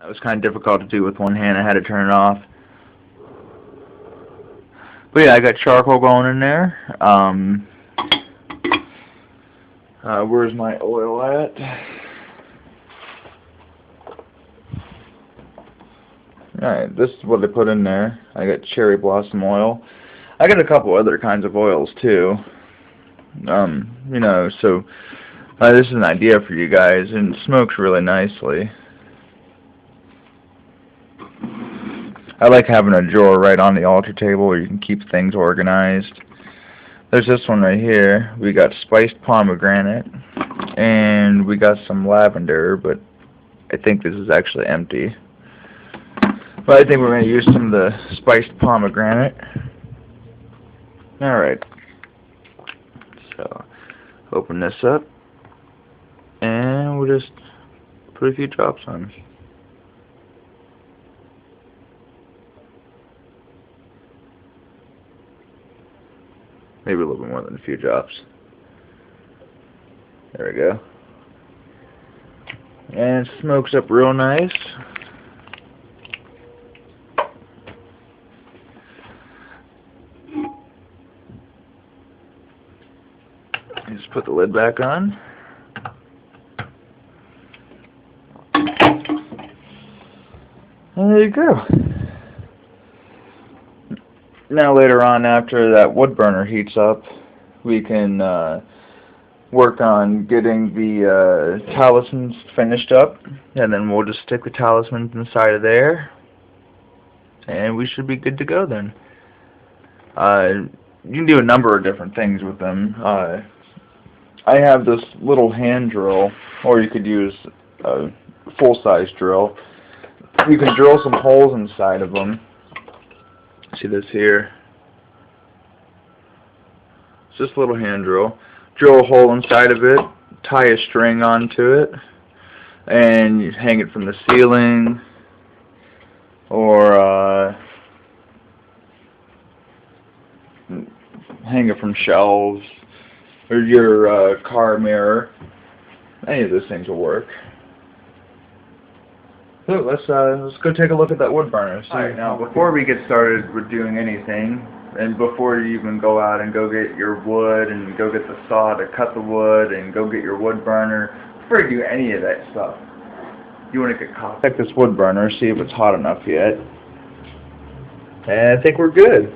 That was kind of difficult to do with one hand. I had to turn it off. But yeah, I got charcoal going in there. Where's my oil at? Alright, this is what I put in there. I got cherry blossom oil. I got a couple other kinds of oils too. You know, so this is an idea for you guys, and it smokes really nicely. I like having a drawer right on the altar table where you can keep things organized. There's this one right here. We got spiced pomegranate, and we got some lavender, but I think this is actually empty. But I think we're going to use some of the spiced pomegranate. Alright. So, open this up, and we'll just put a few drops on. Maybe a little bit more than a few drops. There we go. And it smokes up real nice. Just put the lid back on. And there you go. Now later on, after that wood burner heats up, we can work on getting the talismans finished up, and then we'll just stick the talismans inside of there, and we should be good to go then. You can do a number of different things with them. I have this little hand drill, or you could use a full-size drill. You can drill some holes inside of them. See this here? It's just a little hand drill. Drill a hole inside of it, tie a string onto it, and you hang it from the ceiling, or hang it from shelves, or your car mirror. Any of those things will work. So let's go take a look at that wood burner. Alright, now before we get started with doing anything, and before you even go out and go get your wood and go get the saw to cut the wood and go get your wood burner, before you do any of that stuff, you want to get coffee. Check this wood burner, see if it's hot enough yet. And I think we're good.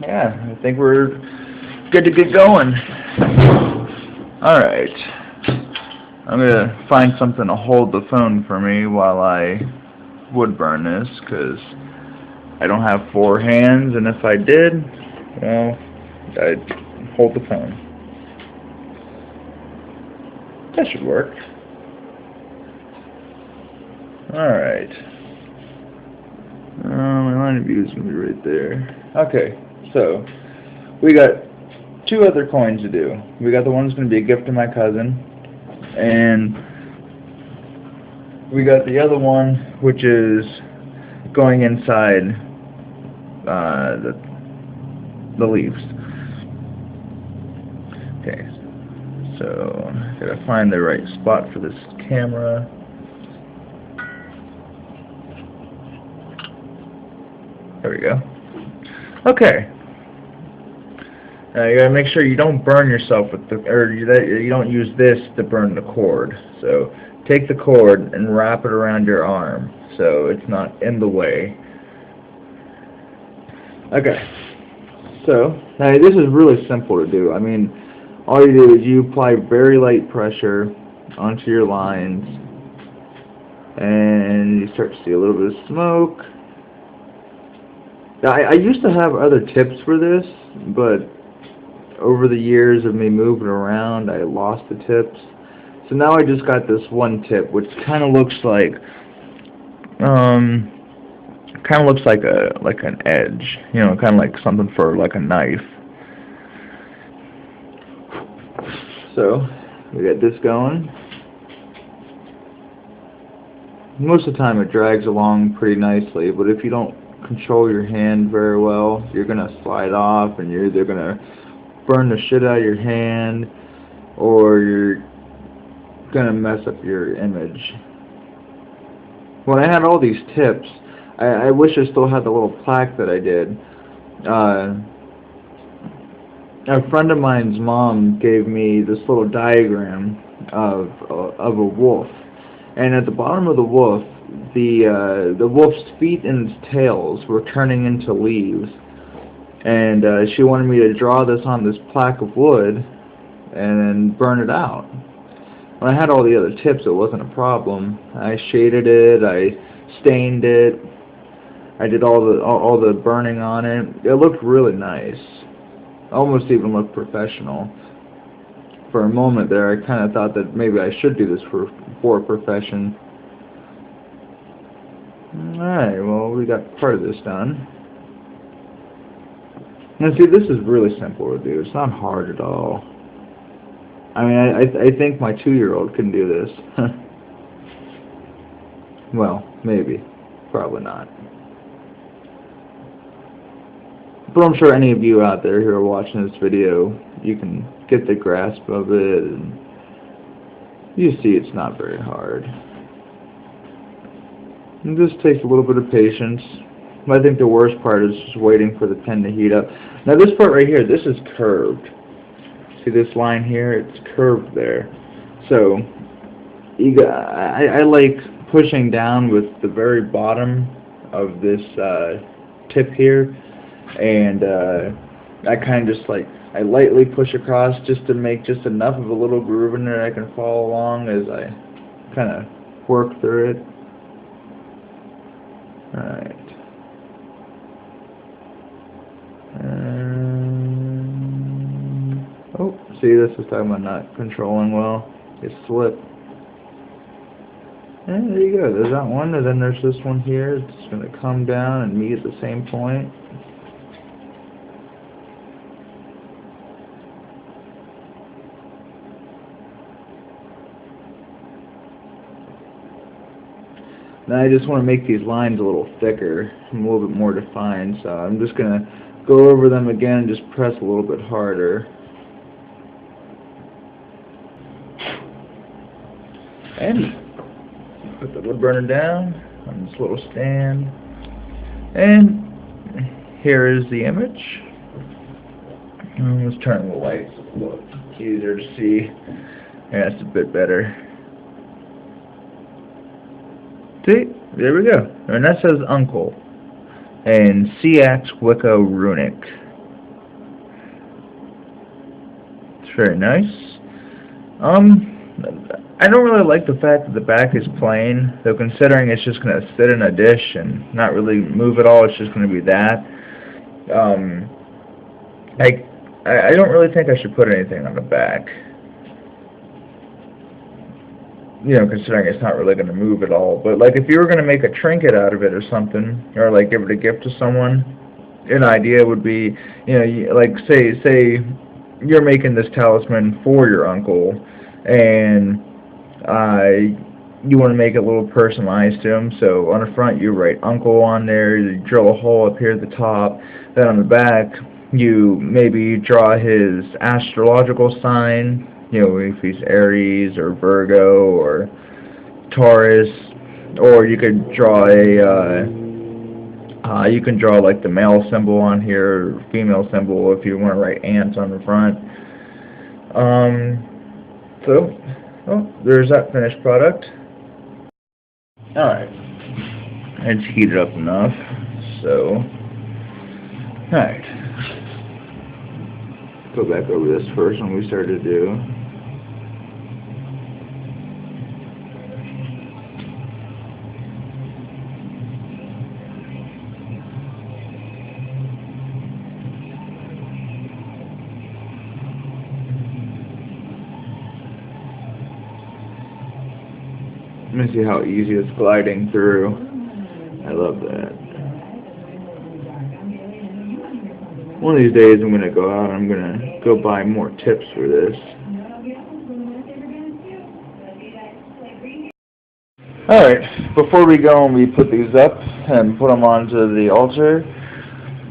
Yeah, I think we're good to get going. Alright. I'm going to find something to hold the phone for me while I wood burn this, because I don't have 4 hands, and if I did, well, I'd hold the phone. That should work. Alright. My line of view is going to be right there. Okay, so we got 2 other coins to do. We got the one that's going to be a gift to my cousin, and we got the other one, which is going inside the leaves. Okay, so I gotta find the right spot for this camera. There we go. Okay. You gotta make sure you don't burn yourself with the, or you don't use this to burn the cord. So take the cord and wrap it around your arm so it's not in the way. Okay. So now this is really simple to do. I mean, all you do is you apply very light pressure onto your lines, and you start to see a little bit of smoke. Now, I used to have other tips for this, but over the years of me moving around, I lost the tips. So now I just got this one tip, which kind of looks like an edge, you know, kind of like something for like a knife. So we got this going. Most of the time it drags along pretty nicely, but if you don't control your hand very well, you're gonna slide off, and you're either gonna burn the shit out of your hand, or you're gonna mess up your image. when I had all these tips, I wish I still had the little plaque that I did. A friend of mine's mom gave me this little diagram of a wolf, and at the bottom of the wolf, the wolf's feet and its tails were turning into leaves, and she wanted me to draw this on this plaque of wood and then burn it out. When I had all the other tips, it wasn't a problem. I shaded it, I stained it, I did all the burning on it. It looked really nice. Almost even looked professional. For a moment there, I kind of thought that maybe I should do this for a profession. Alright, well, we got part of this done. Now see, this is really simple to do. It's not hard at all. I mean, I think my 2-year-old can do this. Well, maybe. Probably not. But I'm sure any of you out there who are watching this video, you can get the grasp of it, and you see it's not very hard. It just takes a little bit of patience. I think the worst part is just waiting for the pen to heat up. Now this part right here, this is curved. See this line here? It's curved there. So I like pushing down with the very bottom of this tip here, and I kind of just I lightly push across just to make just enough of a little groove in there I can follow along as I kind of work through it. Alright. Oh, see, this is talking about not controlling well. It slipped. And there you go. There's that one, and then there's this one here. It's going to come down and meet at the same point. Now I just want to make these lines a little thicker and a little bit more defined, so I'm just going to go over them again and just press a little bit harder. And put the wood burner down on this little stand. And here is the image. Let's turn the lights a little easier to see. Yeah, that's a bit better. See? There we go. And that says Uncle. And Seax Wicca Runic. It's very nice. I don't really like the fact that the back is plain, though considering it's just going to sit in a dish and not really move at all, it's just going to be that. I don't really think I should put anything on the back. You know, considering it's not really going to move at all. But like if you were going to make a trinket out of it or something, or like give it a gift to someone, an idea would be, you know, like say you're making this talisman for your uncle, and you want to make it a little personalized to him. So on the front you write Uncle on there, you drill a hole up here at the top, then on the back you maybe draw his astrological sign, you know, if he's Aries or Virgo or Taurus, or you could draw you can draw like the male symbol on here, or female symbol if you want to write ants on the front. So, oh, there's that finished product. Alright, it's heated up enough, so, alright. Go back over this first one we started to do. Let me see how easy it's gliding through. I love that. One of these days I'm going to go out and I'm going to go buy more tips for this. Alright, before we go and we put these up and put them onto the altar,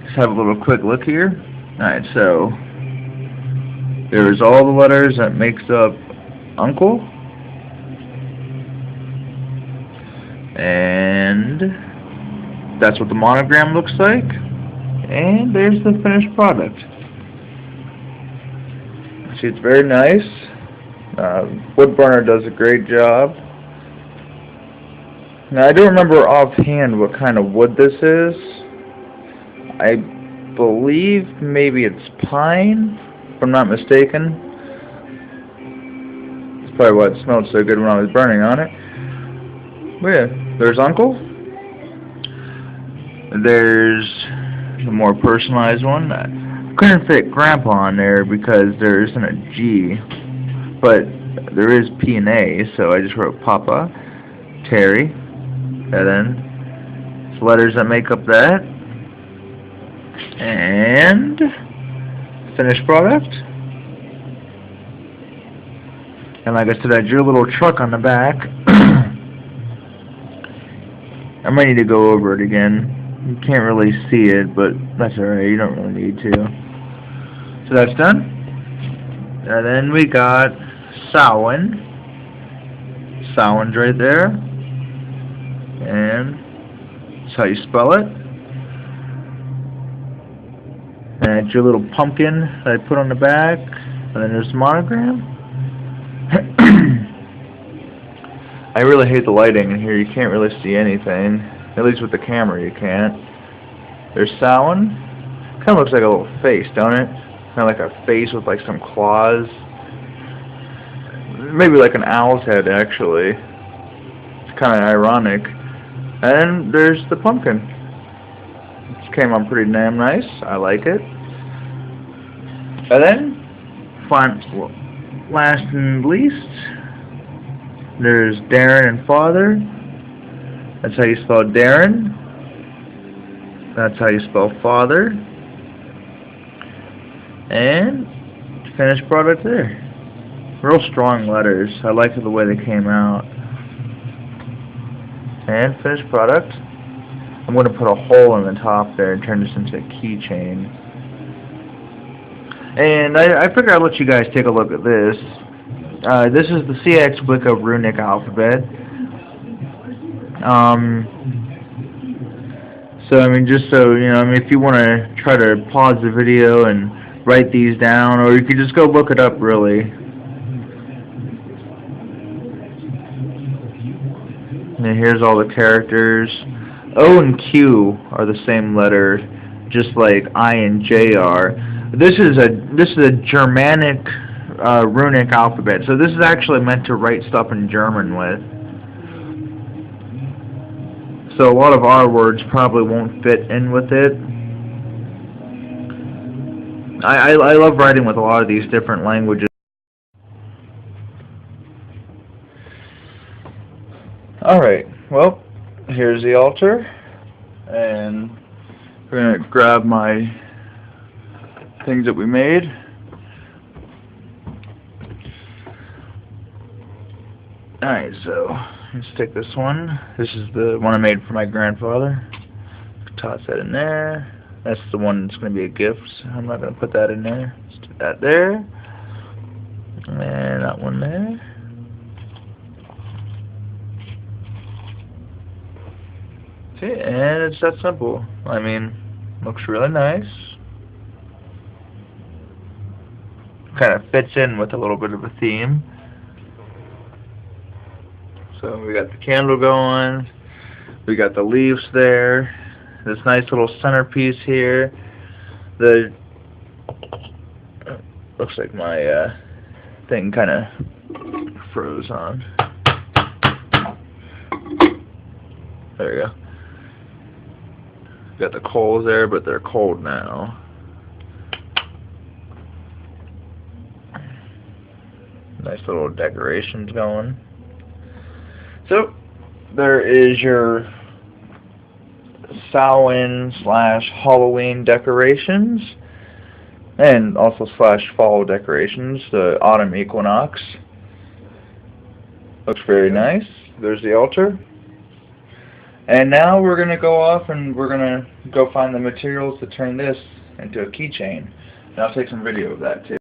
let's have a little quick look here. Alright, so there's all the letters that makes up Uncle. And And that's what the monogram looks like. And there's the finished product. See, it's very nice. Wood burner does a great job. Now, I don't remember offhand what kind of wood this is. I believe maybe it's pine, if I'm not mistaken. That's probably why it smelled so good when I was burning on it. But yeah, there's Uncle. There's the more personalized one. I couldn't fit Grandpa on there because there isn't a G, but there is P and A, so I just wrote Papa, Terry, and then it's letters that make up that, and finished product. And like I said, I drew a little truck on the back. I might need to go over it again. You can't really see it, but that's alright, you don't really need to. So that's done. And then we got Samhain. Samhain's right there. And that's how you spell it. And I drew a little pumpkin that I put on the back. And then there's the monogram. I really hate the lighting in here. You can't really see anything. At least with the camera you can't. There's Samhain. Kind of looks like a little face, don't it? Kind of like a face with like some claws. Maybe like an owl's head, actually. It's kind of ironic. And there's the pumpkin. It came on pretty damn nice. I like it. And then, last and least, there's Darren and Father. That's how you spell Darren. That's how you spell Father. And finished product there. Real strong letters. I like the way they came out. And finished product. I'm going to put a hole in the top there and turn this into a keychain. And I figured I'd let you guys take a look at this. This is the CX Wicca runic alphabet. So I mean, just so you know, I mean, if you want to try to pause the video and write these down, or you could just go look it up, really. And here's all the characters. O and Q are the same letter, just like I and J are. This is a Germanic runic alphabet, so this is actually meant to write stuff in German with. So a lot of our words probably won't fit in with it. I love writing with a lot of these different languages. Alright, well, here's the altar, and we're going to grab my things that we made. Alright, so let's take this one. This is the one I made for my grandfather. Toss that in there. That's the one that's going to be a gift. So I'm not going to put that in there. Let's do that there. And that one there. See, and it's that simple. I mean, looks really nice. Kind of fits in with a little bit of a theme. So we got the candle going, we got the leaves there, this nice little centerpiece here. The looks like my thing kind of froze on. There you go. Got the coals there, but they're cold now. Nice little decorations going. So, there is your Samhain/Halloween decorations, and also /fall decorations, the autumn equinox. Looks very nice. There's the altar. And now we're going to go off and we're going to go find the materials to turn this into a keychain. And I'll take some video of that too.